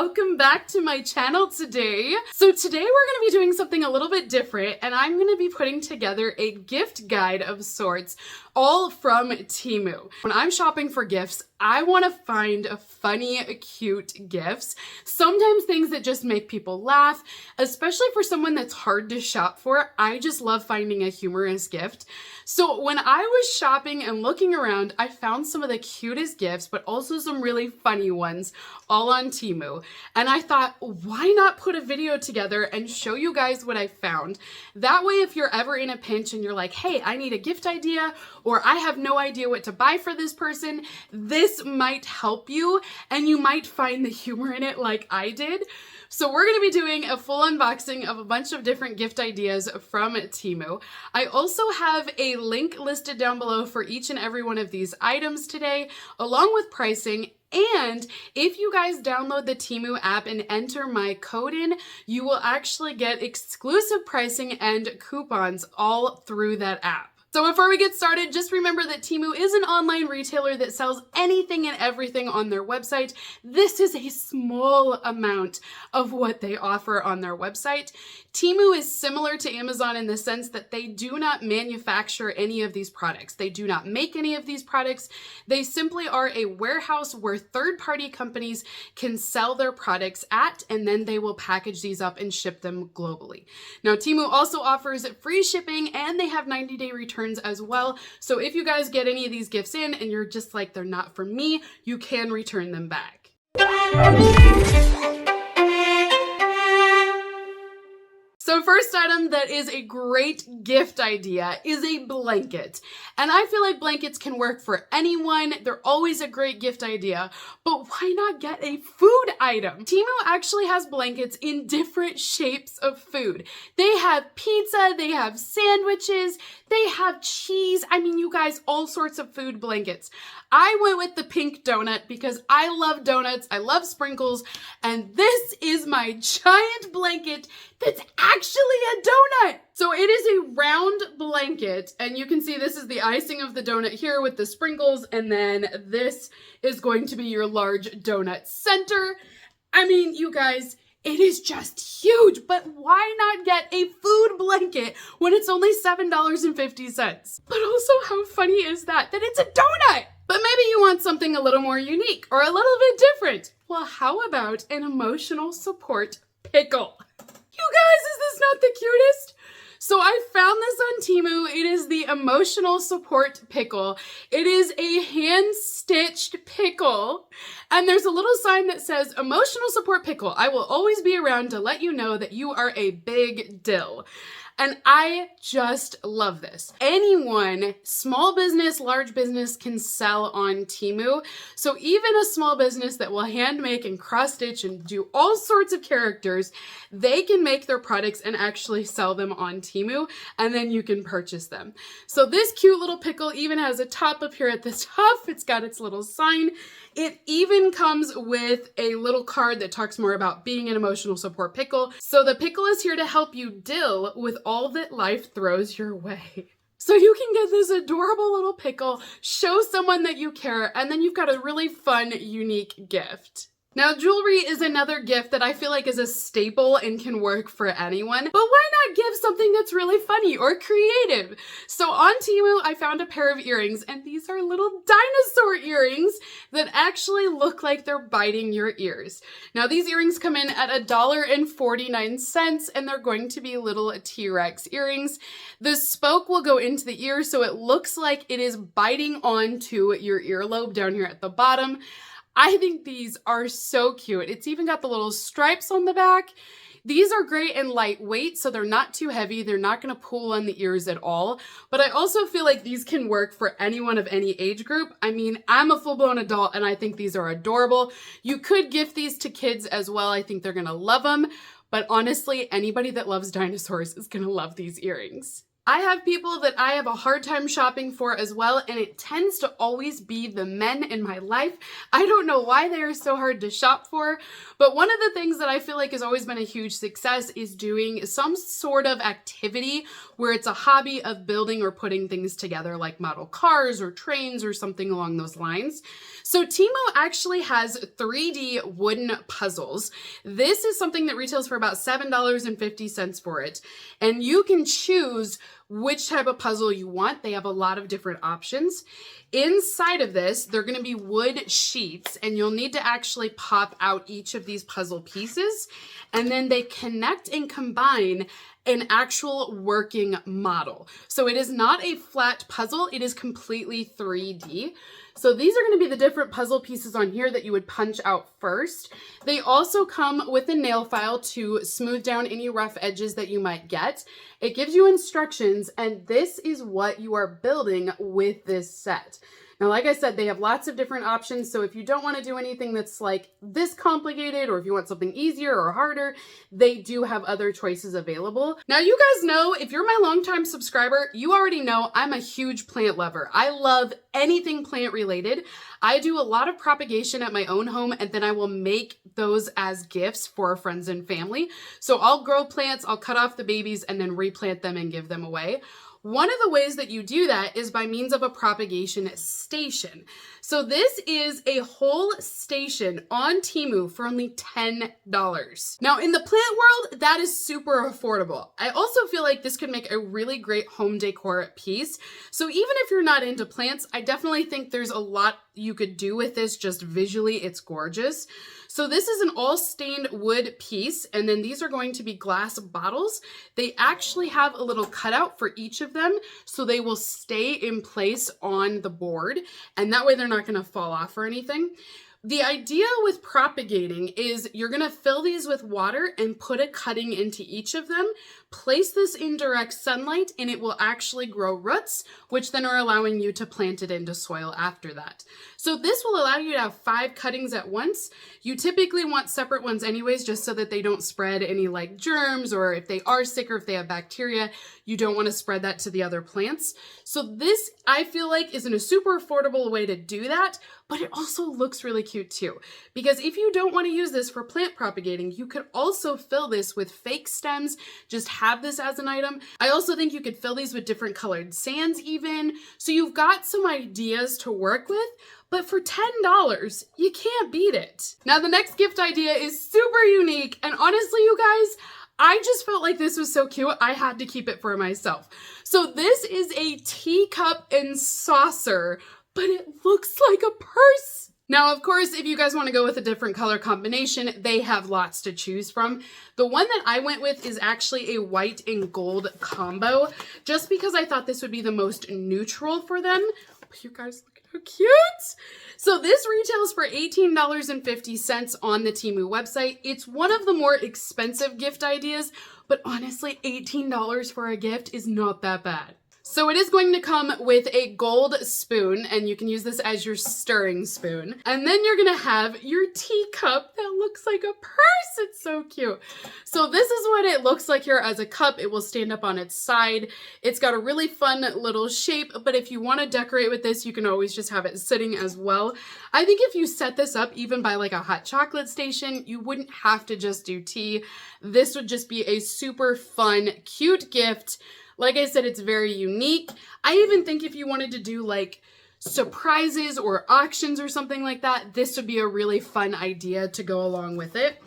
welcome back to my channel today. So today we're going to be doing something a little bit different, and I'm going to be putting together a gift guide of sorts, all from Temu. When I'm shopping for gifts, I want to find funny, cute gifts, sometimes things that just make people laugh, especially for someone that's hard to shop for. I just love finding a humorous gift. So when I was shopping and looking around, I found some of the cutest gifts, but also some really funny ones, all on Temu. And I thought, why not put a video together and show you guys what I found? That way, if you're ever in a pinch and you're like, hey, I need a gift idea, or I have no idea what to buy for this person, this might help you and you might find the humor in it like I did. So we're going to be doing a full unboxing of a bunch of different gift ideas from Temu. I also have a link listed down below for each and every one of these items today, along with pricing. And if you guys download the Temu app and enter my code in, you will actually get exclusive pricing and coupons all through that app. So before we get started, just remember that Temu is an online retailer that sells anything and everything on their website. This is a small amount of what they offer on their website. Temu is similar to Amazon in the sense that they do not manufacture any of these products. They do not make any of these products. They simply are a warehouse where third-party companies can sell their products at, and then they will package these up and ship them globally. Now, Temu also offers free shipping, and they have 90-day returns as well. So if you guys get any of these gifts in and you're just like, they're not for me, you can return them back. So first item that is a great gift idea is a blanket. And I feel like blankets can work for anyone. They're always a great gift idea, but why not get a food item? Temu actually has blankets in different shapes of food. They have pizza, they have sandwiches, they have cheese. I mean, you guys, all sorts of food blankets. I went with the pink donut because I love donuts, I love sprinkles, and this is my giant blanket that's actually a donut. So it is a round blanket, and you can see this is the icing of the donut here with the sprinkles, and then this is going to be your large donut center. I mean, you guys, it is just huge, but why not get a food blanket when it's only $7.50? But also, how funny is that it's a donut? But maybe you want something a little more unique or a little bit different. Well, how about an emotional support pickle? You guys, is this not the cutest? So I found this on Temu. It is the emotional support pickle. It is a hand-stitched pickle, and there's a little sign that says, emotional support pickle. I will always be around to let you know that you are a big dill. And I just love this. Anyone, small business, large business, can sell on Temu. So even a small business that will hand make and cross stitch and do all sorts of characters, they can make their products and actually sell them on Temu, and then you can purchase them. So this cute little pickle even has a top up here at the top. It's got its little sign. It even comes with a little card that talks more about being an emotional support pickle. So the pickle is here to help you deal with all that life throws your way. So you can get this adorable little pickle, show someone that you care, and then you've got a really fun, unique gift. Now, jewelry is another gift that I feel like is a staple and can work for anyone, but why not give something that's really funny or creative? So on Temu, I found a pair of earrings, and these are little dinosaur earrings that actually look like they're biting your ears. Now, these earrings come in at $1.49, and they're going to be little T-Rex earrings. The spoke will go into the ear, so it looks like it is biting onto your earlobe down here at the bottom. I think these are so cute. It's even got the little stripes on the back. These are great and lightweight, so they're not too heavy. They're not going to pull on the ears at all. But I also feel like these can work for anyone of any age group. I mean, I'm a full-blown adult, and I think these are adorable. You could gift these to kids as well. I think they're going to love them. But honestly, anybody that loves dinosaurs is going to love these earrings. I have people that I have a hard time shopping for as well, and it tends to always be the men in my life. I don't know why they are so hard to shop for, but one of the things that I feel like has always been a huge success is doing some sort of activity where it's a hobby of building or putting things together, like model cars or trains or something along those lines. So Temu actually has 3D wooden puzzles. This is something that retails for about $7.50 for it. And you can choose which type of puzzle you want. They have a lot of different options. Inside of this, they're going to be wood sheets, and you'll need to actually pop out each of these puzzle pieces, and then they connect and combine an actual working model. So it is not a flat puzzle, it is completely 3D. So these are going to be the different puzzle pieces on here that you would punch out first. They also come with a nail file to smooth down any rough edges that you might get. It gives you instructions, and this is what you are building with this set. Now, like I said, they have lots of different options, so if you don't want to do anything that's like this complicated, or if you want something easier or harder, they do have other choices available. Now, you guys know, if you're my longtime subscriber, you already know I'm a huge plant lover. I love anything plant related. I do a lot of propagation at my own home, and then I will make those as gifts for friends and family. So I'll grow plants, I'll cut off the babies, and then replant them and give them away. One of the ways that you do that is by means of a propagation station. So this is a whole station on Temu for only $10. Now in the plant world, that is super affordable. I also feel like this could make a really great home decor piece. So even if you're not into plants, I definitely think there's a lot you could do with this just visually. It's gorgeous. So this is an all stained wood piece, and then these are going to be glass bottles. They actually have a little cutout for each of them, so they will stay in place on the board, and that way they're not going to fall off or anything. The idea with propagating is you're going to fill these with water and put a cutting into each of them, place this in direct sunlight, and it will actually grow roots, which then are allowing you to plant it into soil after that. So this will allow you to have 5 cuttings at once. You typically want separate ones anyways, just so that they don't spread any like germs, or if they are sick or if they have bacteria, you don't want to spread that to the other plants. So this, I feel like, isn't a super affordable way to do that, but it also looks really cute too. Because if you don't want to use this for plant propagating, you could also fill this with fake stems, just have this as an item. I also think you could fill these with different colored sands even. So you've got some ideas to work with, but for $10, you can't beat it. Now the next gift idea is super unique, and honestly, you guys, I just felt like this was so cute, I had to keep it for myself. So this is a teacup and saucer, but it looks like a purse. Now, of course, if you guys want to go with a different color combination, they have lots to choose from. The one that I went with is actually a white and gold combo, just because I thought this would be the most neutral for them. But you guys, look at how cute. So this retails for $18.50 on the Temu website. It's one of the more expensive gift ideas, but honestly, $18 for a gift is not that bad. So it is going to come with a gold spoon, and you can use this as your stirring spoon. And then you're gonna have your teacup that looks like a purse. It's so cute. So this is what it looks like here as a cup. It will stand up on its side. It's got a really fun little shape, but if you want to decorate with this, you can always just have it sitting as well. I think if you set this up even by like a hot chocolate station, you wouldn't have to just do tea. This would just be a super fun, cute gift. Like I said, it's very unique. I even think if you wanted to do like surprises or auctions or something like that, this would be a really fun idea to go along with it.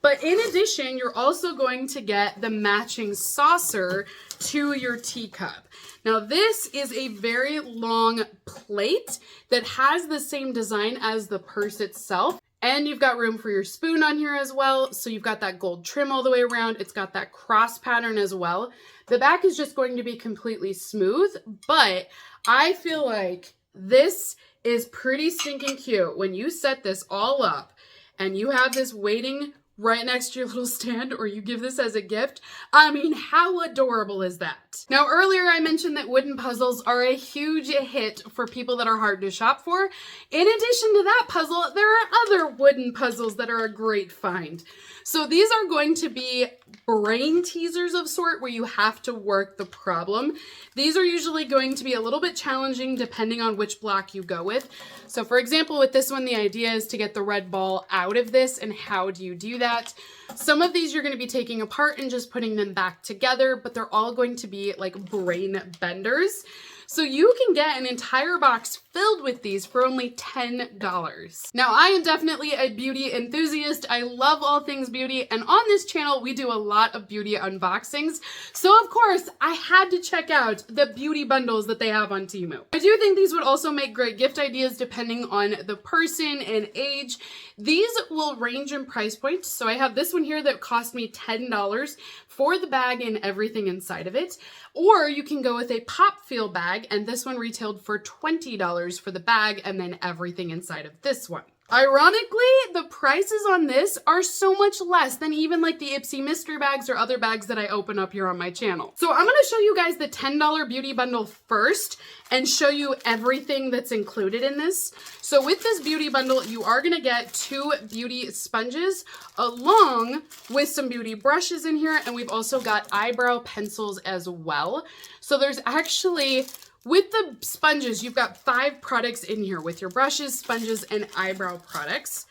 But in addition, you're also going to get the matching saucer to your teacup. Now this is a very long plate that has the same design as the purse itself. And you've got room for your spoon on here as well. So you've got that gold trim all the way around. It's got that cross pattern as well. The back is just going to be completely smooth, but I feel like this is pretty stinking cute when you set this all up and you have this waiting right next to your little stand, or you give this as a gift. I mean, how adorable is that? Now, earlier I mentioned that wooden puzzles are a huge hit for people that are hard to shop for. In addition to that puzzle, there are other wooden puzzles that are a great find. So these are going to be brain teasers of sort where you have to work the problem. These are usually going to be a little bit challenging depending on which block you go with. So for example, with this one, the idea is to get the red ball out of this, and how do you do that? Some of these you're going to be taking apart and just putting them back together, but they're all going to be like brain benders. So you can get an entire box filled with these for only $10. Now, I am definitely a beauty enthusiast. I love all things beauty, and on this channel, we do a lot of beauty unboxings. So of course, I had to check out the beauty bundles that they have on Temu. I do think these would also make great gift ideas depending on the person and age. These will range in price points. So I have this one here that cost me $10 for the bag and everything inside of it. Or you can go with a POPFEEL bag, and this one retailed for $20 for the bag and then everything inside of this one. Ironically, the prices on this are so much less than even like the Ipsy mystery bags or other bags that I open up here on my channel. So I'm gonna show you guys the $10 beauty bundle first and show you everything that's included in this. So with this beauty bundle, you are gonna get 2 beauty sponges along with some beauty brushes in here, and we've also got eyebrow pencils as well. So there's actually, with the sponges, you've got 5 products in here with your brushes, sponges, and eyebrow products.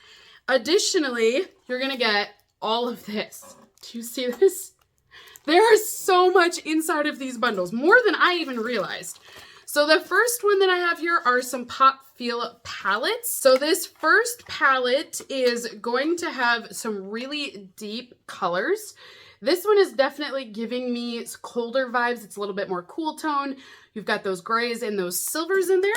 Additionally, you're gonna get all of this. Do you see this? There is so much inside of these bundles, more than I even realized. So the first one that I have here are some POPFEEL palettes. So this first palette is going to have some really deep colors. This one is definitely giving me colder vibes. It's a little bit more cool tone. You've got those grays and those silvers in there.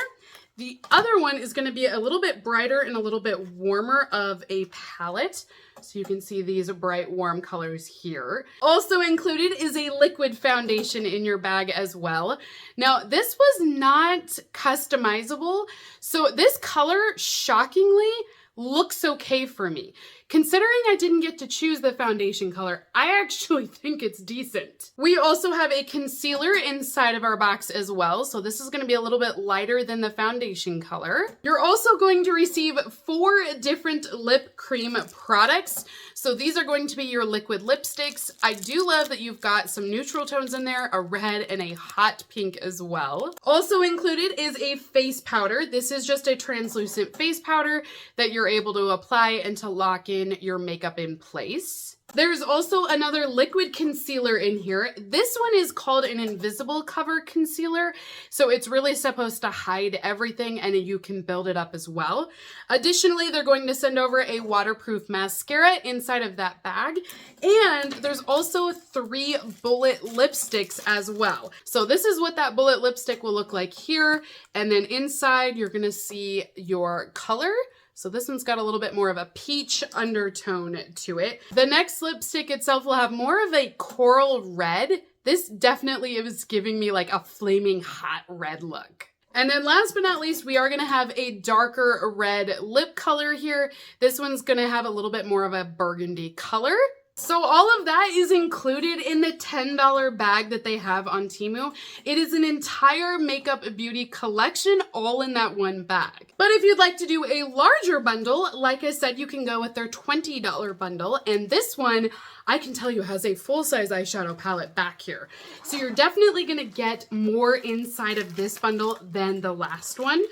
The other one is going to be a little bit brighter and a little bit warmer of a palette. So you can see these bright, warm colors here. Also included is a liquid foundation in your bag as well. Now, this was not customizable. So this color, shockingly, looks okay for me. Considering I didn't get to choose the foundation color, I actually think it's decent. We also have a concealer inside of our box as well. So this is going to be a little bit lighter than the foundation color. You're also going to receive 4 different lip cream products. So these are going to be your liquid lipsticks. I do love that you've got some neutral tones in there, a red and a hot pink as well. Also included is a face powder. This is just a translucent face powder that you're able to apply and to lock in your makeup in place. There's also another liquid concealer in here. This one is called an invisible cover concealer. So it's really supposed to hide everything, and you can build it up as well. Additionally, they're going to send over a waterproof mascara inside of that bag. And there's also 3 bullet lipsticks as well. So this is what that bullet lipstick will look like here. And then inside, you're gonna see your color. So this one's got a little bit more of a peach undertone to it. The next lipstick itself will have more of a coral red. This definitely is giving me like a flaming hot red look. And then last but not least, we are gonna have a darker red lip color here. This one's gonna have a little bit more of a burgundy color. So all of that is included in the $10 bag that they have on Temu. It is an entire makeup beauty collection all in that one bag. But if you'd like to do a larger bundle, like I said, you can go with their $20 bundle. And this one, I can tell you, has a full-size eyeshadow palette back here. So you're definitely gonna get more inside of this bundle than the last one.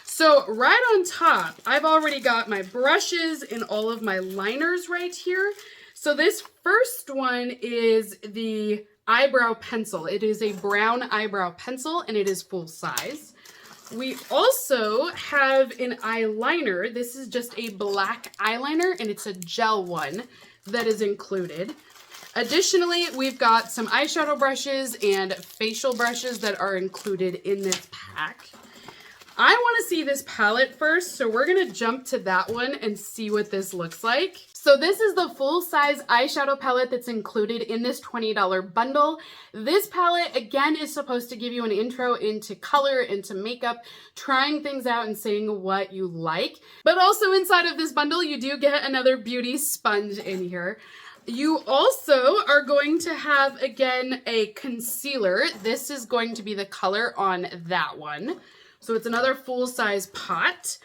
So right on top, I've already got my brushes and all of my liners right here. So this first one is the eyebrow pencil. It is a brown eyebrow pencil and it is full size. We also have an eyeliner. This is just a black eyeliner and it's a gel one that is included. Additionally, we've got some eyeshadow brushes and facial brushes that are included in this pack. I want to see this palette first, so we're going to jump to that one and see what this looks like. So this is the full-size eyeshadow palette that's included in this $20 bundle. This palette, again, is supposed to give you an intro into color, into makeup, trying things out and saying what you like. But also inside of this bundle, you do get another beauty sponge in here. You also are going to have, again, a concealer. This is going to be the color on that one. So it's another full-size pot.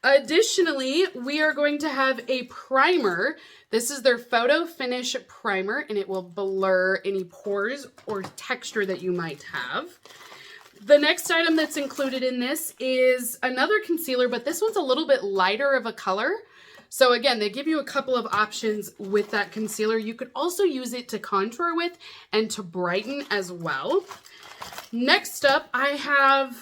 Additionally, we are going to have a primer. This is their Photo Finish Primer, and it will blur any pores or texture that you might have. The next item that's included in this is another concealer, but this one's a little bit lighter of a color. So again, they give you a couple of options with that concealer. You could also use it to contour with and to brighten as well. Next up, I have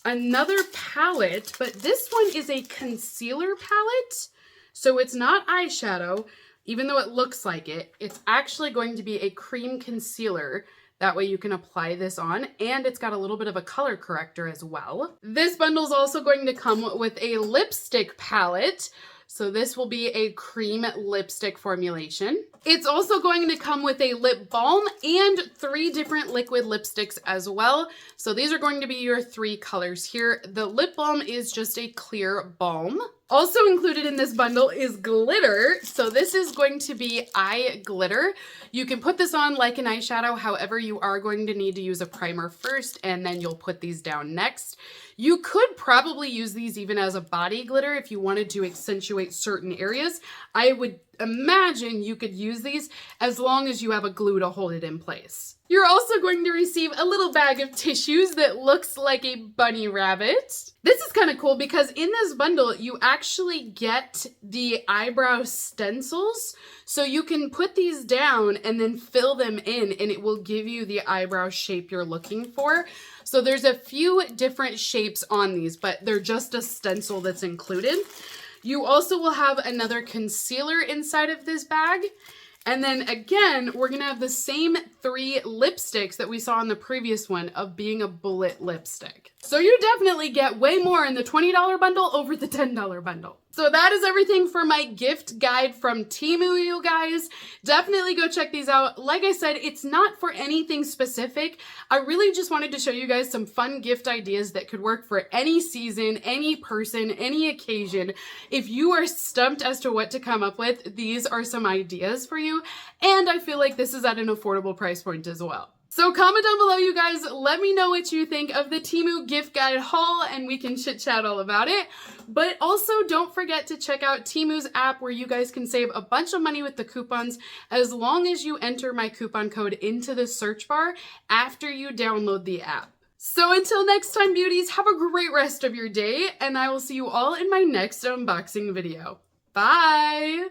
another palette, but this one is a concealer palette. So it's not eyeshadow, even though it looks like it. It's actually going to be a cream concealer. That way you can apply this on, and it's got a little bit of a color corrector as well. This bundle is also going to come with a lipstick palette. So this will be a cream lipstick formulation. It's also going to come with a lip balm and 3 different liquid lipsticks as well. So these are going to be your 3 colors here. The lip balm is just a clear balm. Also included in this bundle is glitter. So this is going to be eye glitter. You can put this on like an eyeshadow. However, you are going to need to use a primer first, and then you'll put these down next. You could probably use these even as a body glitter if you wanted to accentuate certain areas. I would imagine you could use these as long as you have a glue to hold it in place. You're also going to receive a little bag of tissues that looks like a bunny rabbit. This is kind of cool because in this bundle, you actually get the eyebrow stencils. So you can put these down and then fill them in, and it will give you the eyebrow shape you're looking for. So there's a few different shapes on these, but they're just a stencil that's included. You also will have another concealer inside of this bag. And then again, we're gonna have the same 3 lipsticks that we saw in the previous one of being a bullet lipstick. So you definitely get way more in the $20 bundle over the $10 bundle. So that is everything for my gift guide from Temu, you guys. Definitely go check these out. Like I said, it's not for anything specific. I really just wanted to show you guys some fun gift ideas that could work for any season, any person, any occasion. If you are stumped as to what to come up with, these are some ideas for you. And I feel like this is at an affordable price point as well. So comment down below, you guys. Let me know what you think of the Temu gift guide haul, and we can chit chat all about it. But also don't forget to check out Temu's app, where you guys can save a bunch of money with the coupons as long as you enter my coupon code into the search bar after you download the app. So until next time, beauties, have a great rest of your day, and I will see you all in my next unboxing video. Bye!